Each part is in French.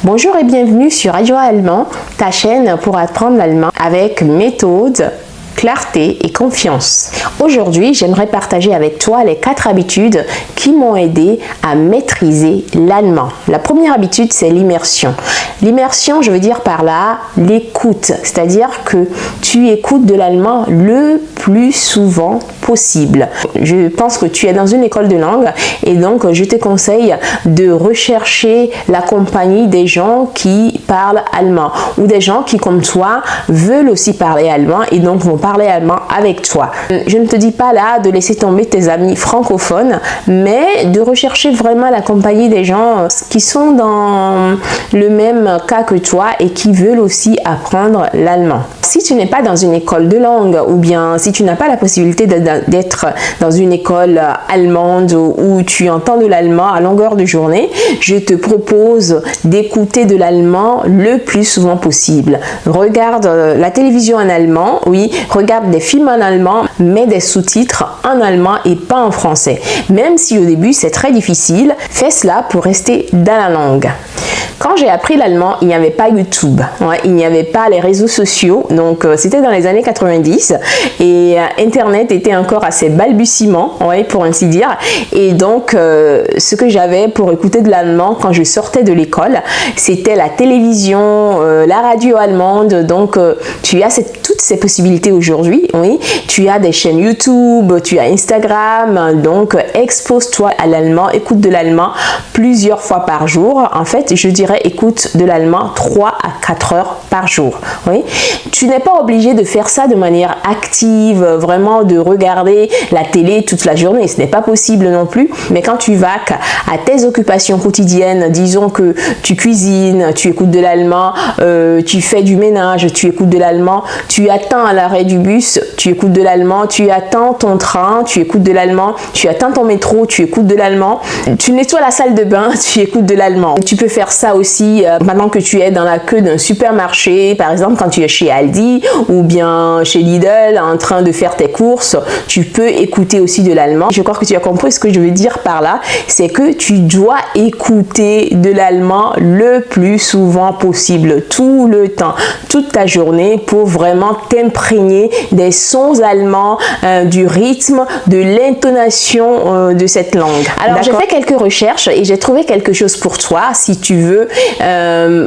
Bonjour et bienvenue sur Radio Allemand, ta chaîne pour apprendre l'allemand avec méthode, clarté et confiance. Aujourd'hui, j'aimerais partager avec toi les 4 habitudes qui m'ont aidé à maîtriser l'allemand. La première habitude, c'est l'immersion. L'immersion, je veux dire par là l'écoute, c'est-à-dire que tu écoutes de l'allemand le plus souvent possible. Je pense que tu es dans une école de langue et donc je te conseille de rechercher la compagnie des gens qui parlent allemand ou des gens qui, comme toi, veulent aussi parler allemand et donc vont parler allemand avec toi. Je ne te dis pas là de laisser tomber tes amis francophones, mais de rechercher vraiment la compagnie des gens qui sont dans le même cas que toi et qui veulent aussi apprendre l'allemand. Si tu n'es pas dans une école de langue ou bien si tu n'as pas la possibilité d'être dans une école allemande où tu entends de l'allemand à longueur de journée, je te propose d'écouter de l'allemand le plus souvent possible. Regarde la télévision en allemand, oui, regarde des films en allemand, mets des sous-titres en allemand et pas en français. Même si au début c'est très difficile, fais cela pour rester dans la langue. Quand j'ai appris l'allemand, il n'y avait pas YouTube, il n'y avait pas les réseaux sociaux, donc c'était dans les années 90 et Internet était encore assez balbutiement, pour ainsi dire. Et donc, ce que j'avais pour écouter de l'allemand quand je sortais de l'école, c'était la télévision, la radio allemande. Donc, tu as toutes ces possibilités aujourd'hui, oui. Tu as des chaînes YouTube, tu as Instagram, donc expose-toi à l'allemand, écoute de l'allemand plusieurs fois par jour. En fait, je dirais écoute de l'allemand 3 à 4 heures par jour. Oui. Tu n'es pas obligé de faire ça de manière active, vraiment de regarder la télé toute la journée. Ce n'est pas possible non plus. Mais quand tu vas à tes occupations quotidiennes, disons que tu cuisines, tu écoutes de l'allemand, tu fais du ménage, tu écoutes de l'allemand, tu attends à l'arrêt du bus, tu écoutes de l'allemand, tu attends ton train, tu écoutes de l'allemand, tu attends ton métro, tu écoutes de l'allemand, tu nettoies la salle de bain, tu écoutes de l'allemand. Tu peux faire ça aussi maintenant que tu es dans la queue d'un supermarché, par exemple quand tu es chez Aldi ou bien chez Lidl en train de faire tes courses, tu peux écouter aussi de l'allemand. Je crois que tu as compris ce que je veux dire par là, c'est que tu dois écouter de l'allemand le plus souvent possible, tout le temps, toute ta journée pour vraiment t'imprégner des sons allemands, du rythme, de l'intonation de cette langue. Alors j'ai fait quelques recherches et j'ai trouvé quelque chose pour toi si tu veux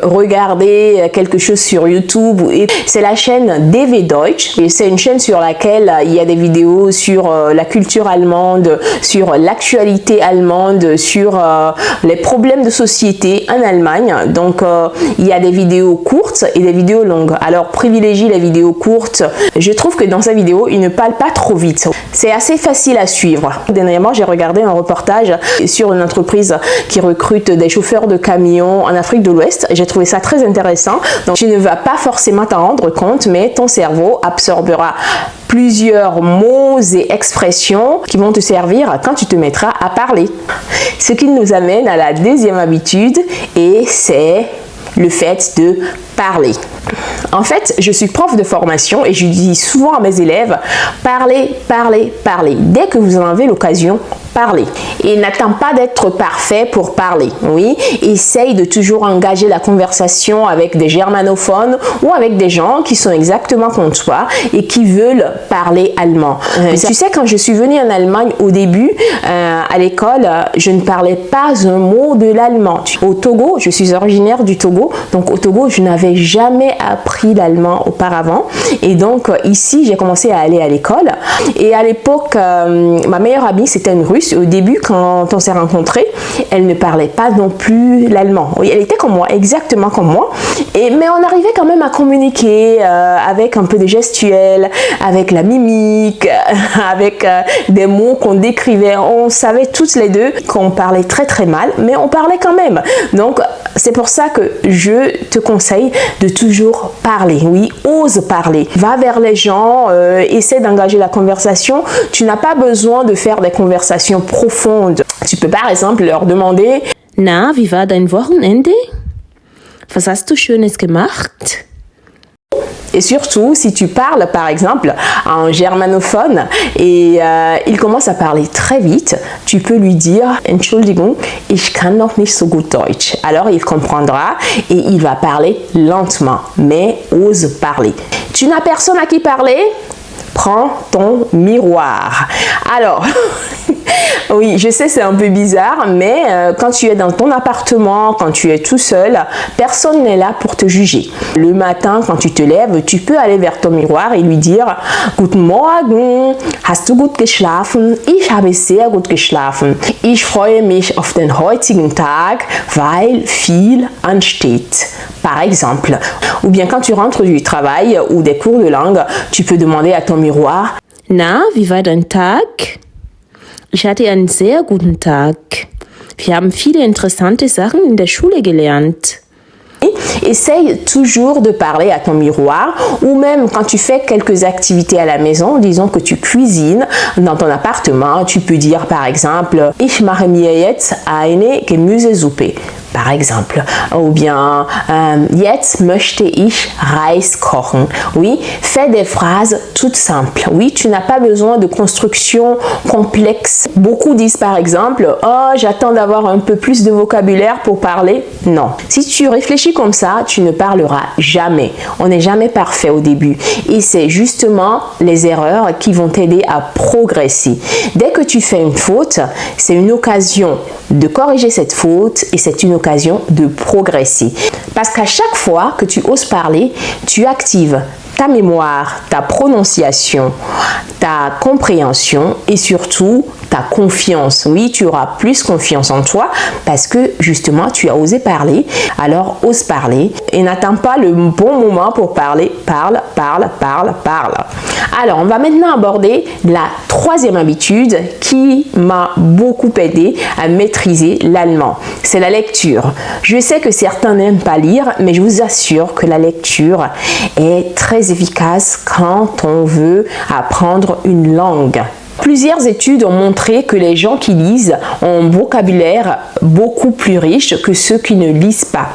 regarder quelque chose sur YouTube. C'est la chaîne DW Deutsch et c'est une chaîne sur laquelle il y a des vidéos sur la culture allemande, sur l'actualité allemande, sur les problèmes de société en Allemagne. Donc il y a des vidéos courtes et des vidéos longues. Alors privilégie les vidéos courtes. Je trouve que dans ces vidéos, il ne parle pas trop vite. C'est assez facile à suivre. Dernièrement, j'ai regardé un reportage sur une entreprise qui recrute des chauffeurs de camions en Afrique de l'Ouest. J'ai trouvé ça très intéressant. Donc, tu ne vas pas forcément t'en rendre compte, mais ton cerveau absorbera plusieurs mots et expressions qui vont te servir quand tu te mettras à parler. Ce qui nous amène à la deuxième habitude et c'est le fait de parler. En fait, je suis prof de formation et je dis souvent à mes élèves, parlez, parlez, parlez. Dès que vous en avez l'occasion, parlez. Et n'attends pas d'être parfait pour parler. Oui, essaye de toujours engager la conversation avec des germanophones ou avec des gens qui sont exactement comme toi et qui veulent parler allemand. Tu sais, quand je suis venue en Allemagne au début, à l'école, je ne parlais pas un mot de l'allemand. Au Togo, je suis originaire du Togo, donc au Togo, je n'avais jamais appris l'allemand auparavant. Et donc ici, j'ai commencé à aller à l'école. Et à l'époque, ma meilleure amie, c'était une Russe. Au début, quand on s'est rencontrés, elle ne parlait pas non plus l'allemand. Oui, elle était comme moi, exactement comme moi. Mais on arrivait quand même à communiquer avec un peu de gestuels, avec la mimique, avec des mots qu'on décrivait. On savait toutes les deux qu'on parlait très très mal, mais on parlait quand même. Donc, c'est pour ça que je te conseille de toujours parler. Oui, ose parler. Va vers les gens, essaie d'engager la conversation. Tu n'as pas besoin de faire des conversations profondes. Tu peux par exemple leur demander: Na, wie war dein Wochenende? Was hast du Schönes gemacht? Et surtout, si tu parles par exemple en germanophone et il commence à parler très vite, tu peux lui dire Entschuldigung, ich kann noch nicht so gut Deutsch. Alors il comprendra et il va parler lentement, mais ose parler. Tu n'as personne à qui parler? Prends ton miroir. Alors, oui, je sais, c'est un peu bizarre, mais quand tu es dans ton appartement, quand tu es tout seul, personne n'est là pour te juger. Le matin, quand tu te lèves, tu peux aller vers ton miroir et lui dire Guten Morgen, hast du gut geschlafen? Ich habe sehr gut geschlafen. Ich freue mich auf den heutigen Tag, weil viel ansteht. Par exemple. Ou bien quand tu rentres du travail ou des cours de langue, tu peux demander à ton miroir Na, wie war dein Tag? Ich hatte einen sehr guten Tag. Wir haben viele interessante Sachen in der Schule gelernt. Essaye toujours de parler à ton miroir ou même quand tu fais quelques activités à la maison, disons que tu cuisines dans ton appartement, tu peux dire par exemple Ich mache mir jetzt eine Gemüsesuppe. Par exemple, ou bien jetzt möchte ich Reis kochen. Oui, fais des phrases toutes simples. Oui, tu n'as pas besoin de construction complexe. Beaucoup disent par exemple, oh, j'attends d'avoir un peu plus de vocabulaire pour parler. Non. Si tu réfléchis comme ça, tu ne parleras jamais. On n'est jamais parfait au début. Et c'est justement les erreurs qui vont t'aider à progresser. Dès que tu fais une faute, c'est une occasion de corriger cette faute et c'est une occasion de progresser. Parce qu'à chaque fois que tu oses parler, tu actives ta mémoire, ta prononciation, ta compréhension et surtout ta confiance. Oui, tu auras plus confiance en toi parce que justement tu as osé parler. Alors ose parler et n'attends pas le bon moment pour parler. Parle, parle, parle, parle. Alors on va maintenant aborder la troisième habitude qui m'a beaucoup aidé à maîtriser l'allemand. C'est la lecture. Je sais que certains n'aiment pas lire, mais je vous assure que la lecture est très efficace quand on veut apprendre une langue. Plusieurs études ont montré que les gens qui lisent ont un vocabulaire beaucoup plus riche que ceux qui ne lisent pas.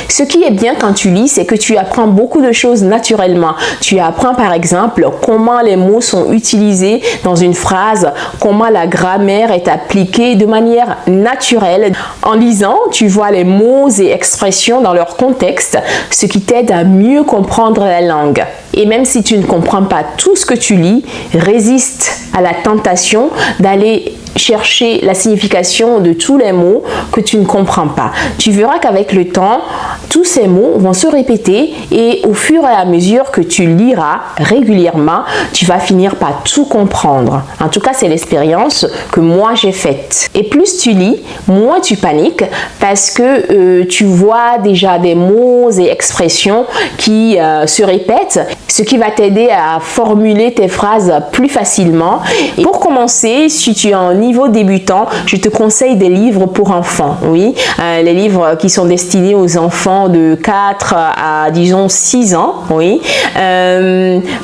Ce qui est bien quand tu lis, c'est que tu apprends beaucoup de choses naturellement. Tu apprends par exemple comment les mots sont utilisés dans une phrase, comment la grammaire est appliquée de manière naturelle. En lisant, tu vois les mots et expressions dans leur contexte, ce qui t'aide à mieux comprendre la langue. Et même si tu ne comprends pas tout ce que tu lis, résiste à la tentation d'aller chercher la signification de tous les mots que tu ne comprends pas. Tu verras qu'avec le temps, tous ces mots vont se répéter et au fur et à mesure que tu liras régulièrement, tu vas finir par tout comprendre. En tout cas, c'est l'expérience que moi j'ai faite. Et plus tu lis, moins tu paniques parce que tu vois déjà des mots et expressions qui se répètent, ce qui va t'aider à formuler tes phrases plus facilement. Et pour commencer, si tu es en niveau débutant, je te conseille des livres pour enfants. Oui, les livres qui sont destinés aux enfants de 4 à disons 6 ans. Oui.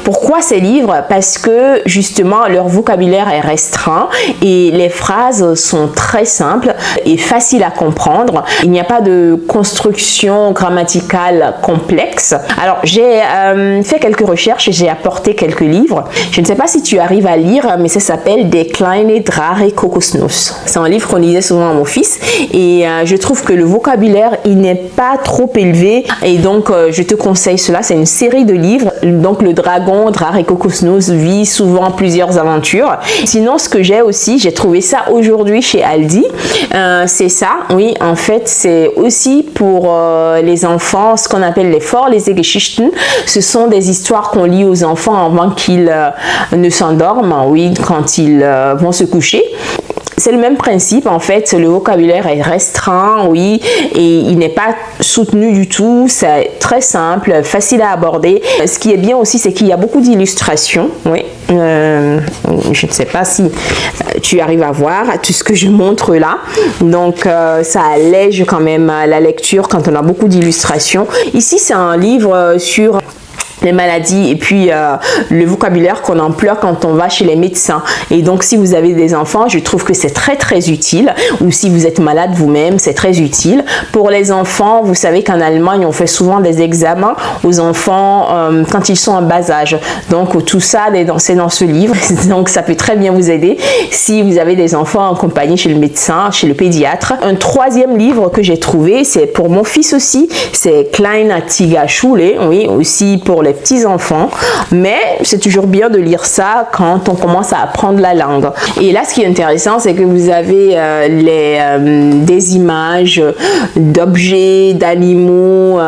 Pourquoi ces livres? Parce que justement leur vocabulaire est restreint et les phrases sont très simples et faciles à comprendre. Il n'y a pas de construction grammaticale complexe. Alors j'ai fait quelques recherches et j'ai apporté quelques livres. Je ne sais pas si tu arrives à lire, mais ça s'appelle Des kleine Drache Kokosnuss. C'est un livre qu'on lisait souvent à mon fils et je trouve que le vocabulaire il n'est pas trop élevé et donc je te conseille cela. C'est une série de livres. Donc le dragon Drache Kokosnuss vit souvent plusieurs aventures. Sinon ce que j'ai aussi, j'ai trouvé ça aujourd'hui chez Aldi. C'est ça, oui, en fait c'est aussi pour les enfants, ce qu'on appelle les Vorlesegeschichten. Ce sont des histoires qu'on lit aux enfants avant qu'ils ne s'endorment, oui, quand ils vont se coucher. C'est le même principe en fait, le vocabulaire est restreint, oui, et il n'est pas soutenu du tout, c'est très simple, facile à aborder. Ce qui est bien aussi, c'est qu'il y a beaucoup d'illustrations, oui. Je ne sais pas si tu arrives à voir tout ce que je montre là, donc ça allège quand même la lecture quand on a beaucoup d'illustrations. Ici c'est un livre sur les maladies et puis le vocabulaire qu'on emploie quand on va chez les médecins. Et donc si vous avez des enfants, je trouve que c'est très très utile, ou si vous êtes malade vous-même, c'est très utile. Pour les enfants, vous savez qu'en Allemagne, on fait souvent des examens aux enfants quand ils sont en bas âge. Donc tout ça, c'est dans ce livre, donc ça peut très bien vous aider si vous avez des enfants accompagnés chez le médecin, chez le pédiatre. Un troisième livre que j'ai trouvé, c'est pour mon fils aussi, c'est Kleinartige Schule, oui, aussi pour les petits enfants, mais c'est toujours bien de lire ça quand on commence à apprendre la langue. Et là, ce qui est intéressant, c'est que vous avez des images d'objets, d'animaux,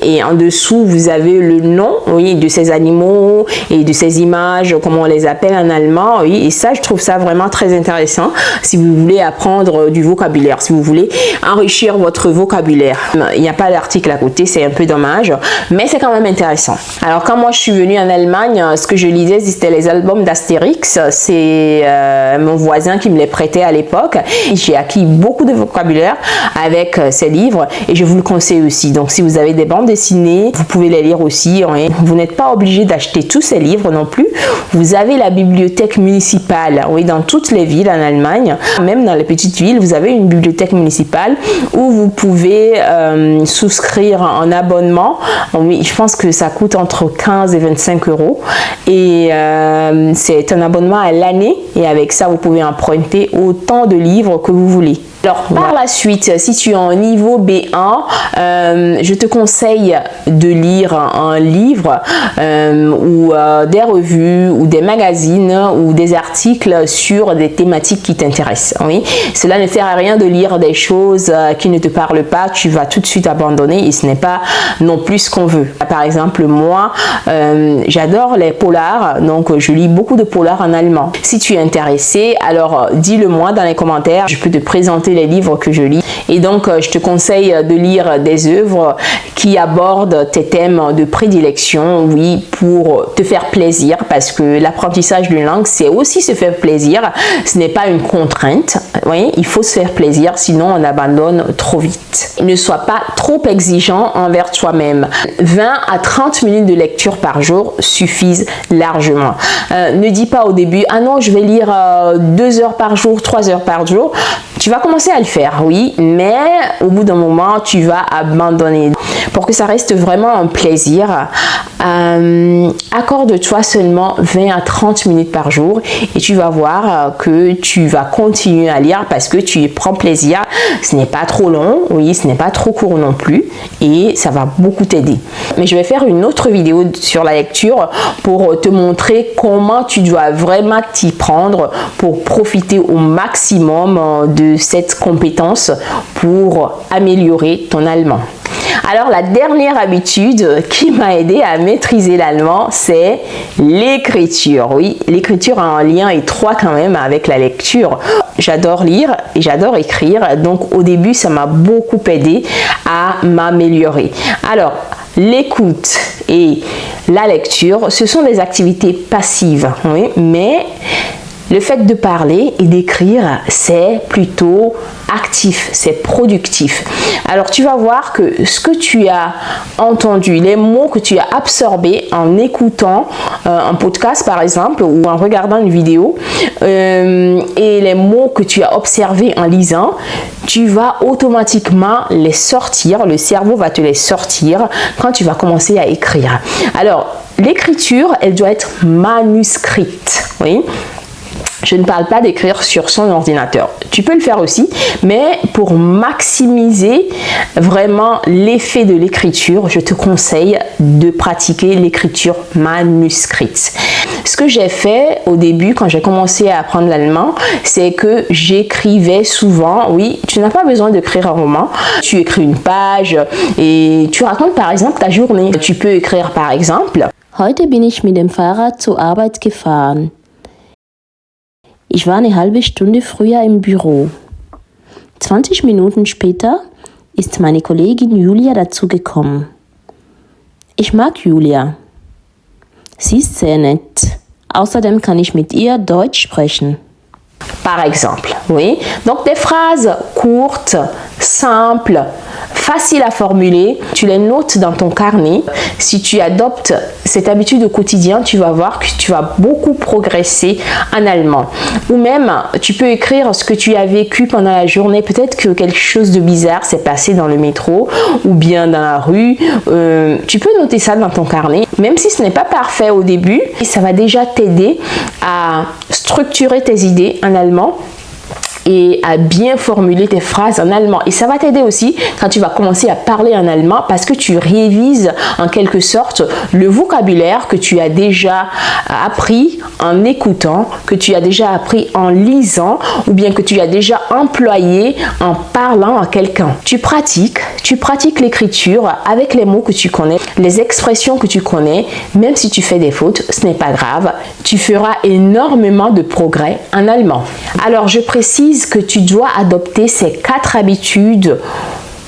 et en dessous, vous avez le nom, oui, de ces animaux et de ces images, comme on les appelle en allemand, oui, et ça, je trouve ça vraiment très intéressant si vous voulez apprendre du vocabulaire, si vous voulez enrichir votre vocabulaire. Il n'y a pas d'article à côté, c'est un peu dommage, mais c'est quand même intéressant. Alors quand moi je suis venue en Allemagne, ce que je lisais c'était les albums d'Astérix, c'est mon voisin qui me les prêtait à l'époque. J'ai acquis beaucoup de vocabulaire avec ces livres et je vous le conseille aussi. Donc si vous avez des bandes dessinées, vous pouvez les lire aussi. Vous n'êtes pas obligé d'acheter tous ces livres non plus. Vous avez la bibliothèque municipale, oui, dans toutes les villes en Allemagne, même dans les petites villes, vous avez une bibliothèque municipale où vous pouvez souscrire un abonnement. Oui, je pense que ça coûte entre 15 et 25 euros et c'est un abonnement à l'année et avec ça vous pouvez emprunter autant de livres que vous voulez. Alors par la suite, si tu es en niveau B1, je te conseille de lire un livre ou des revues ou des magazines ou des articles sur des thématiques qui t'intéressent. Oui, cela ne sert à rien de lire des choses qui ne te parlent pas, tu vas tout de suite abandonner et ce n'est pas non plus ce qu'on veut. Par exemple, moi, j'adore les polars, donc je lis beaucoup de polars en allemand. Si tu es intéressé, alors dis-le moi dans les commentaires, je peux te présenter les livres que je lis. Et donc, je te conseille de lire des œuvres qui abordent tes thèmes de prédilection, oui, pour te faire plaisir, parce que l'apprentissage d'une langue, c'est aussi se faire plaisir. Ce n'est pas une contrainte, oui, il faut se faire plaisir, sinon on abandonne trop vite. Ne sois pas trop exigeant envers toi-même. 20 à 30 minutes de lecture par jour suffisent largement. Ne dis pas au début, ah non, je vais lire 2 heures par jour, 3 heures par jour. Tu vas commencer à le faire, oui, mais au bout d'un moment, tu vas abandonner. Pour que ça reste vraiment un plaisir, accorde-toi seulement 20 à 30 minutes par jour et tu vas voir que tu vas continuer à lire parce que tu y prends plaisir. Ce n'est pas trop long, oui, ce n'est pas trop court non plus et ça va beaucoup t'aider. Mais je vais faire une autre vidéo sur la lecture pour te montrer comment tu dois vraiment t'y prendre pour profiter au maximum de cette compétence pour améliorer ton allemand. Alors la dernière habitude qui m'a aidé à maîtriser l'allemand, c'est l'écriture. Oui, l'écriture a un lien étroit quand même avec la lecture. J'adore lire et j'adore écrire, donc au début ça m'a beaucoup aidé à m'améliorer. Alors l'écoute et la lecture, ce sont des activités passives, oui, mais le fait de parler et d'écrire, c'est plutôt actif, c'est productif. Alors tu vas voir que ce que tu as entendu, les mots que tu as absorbés en écoutant un podcast par exemple ou en regardant une vidéo et les mots que tu as observés en lisant, tu vas automatiquement les sortir, le cerveau va te les sortir quand tu vas commencer à écrire. Alors l'écriture, elle doit être manuscrite, oui. Je ne parle pas d'écrire sur son ordinateur. Tu peux le faire aussi, mais pour maximiser vraiment l'effet de l'écriture, je te conseille de pratiquer l'écriture manuscrite. Ce que j'ai fait au début, quand j'ai commencé à apprendre l'allemand, c'est que j'écrivais souvent. Oui, tu n'as pas besoin d'écrire un roman. Tu écris une page et tu racontes par exemple ta journée. Tu peux écrire par exemple: Heute bin ich mit dem Fahrrad zur Arbeit gefahren. Ich war eine halbe Stunde früher im Büro. 20 Minuten später ist meine Kollegin Julia dazugekommen. Ich mag Julia. Sie ist sehr nett. Außerdem kann ich mit ihr Deutsch sprechen. Par exemple, oui. Donc des phrases courtes, simples, faciles à formuler, tu les notes dans ton carnet. Si tu adoptes cette habitude au quotidien, tu vas voir que tu vas beaucoup progresser en allemand. Ou même, tu peux écrire ce que tu as vécu pendant la journée. Peut-être que quelque chose de bizarre s'est passé dans le métro ou bien dans la rue. Tu peux noter ça dans ton carnet. Même si ce n'est pas parfait au début, ça va déjà t'aider à structurer tes idées en allemand et à bien formuler tes phrases en allemand. Et ça va t'aider aussi quand tu vas commencer à parler en allemand parce que tu révises en quelque sorte le vocabulaire que tu as déjà appris en écoutant, que tu as déjà appris en lisant ou bien que tu as déjà employé en parlant à quelqu'un. Tu pratiques l'écriture avec les mots que tu connais, les expressions que tu connais. Même si tu fais des fautes, ce n'est pas grave. Tu feras énormément de progrès en allemand. Alors, je précise que tu dois adopter ces 4 habitudes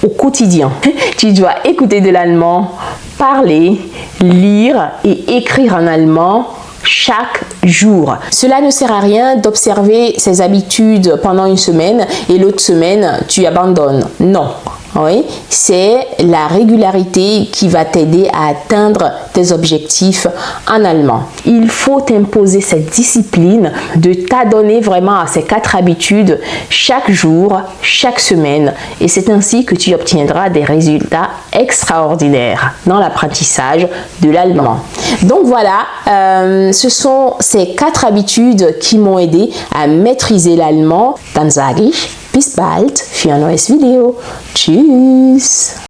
au quotidien. Tu dois écouter de l'allemand, parler, lire et écrire en allemand chaque jour. Cela ne sert à rien d'observer ces habitudes pendant une semaine et l'autre semaine, tu abandonnes. Non. Oui, c'est la régularité qui va t'aider à atteindre tes objectifs en allemand. Il faut t'imposer cette discipline de t'adonner vraiment à ces 4 habitudes chaque jour, chaque semaine. Et c'est ainsi que tu obtiendras des résultats extraordinaires dans l'apprentissage de l'allemand. Donc voilà, ce sont ces 4 habitudes qui m'ont aidé à maîtriser l'allemand. Dann sage ich bis bald für ein neues Video. Tschüss!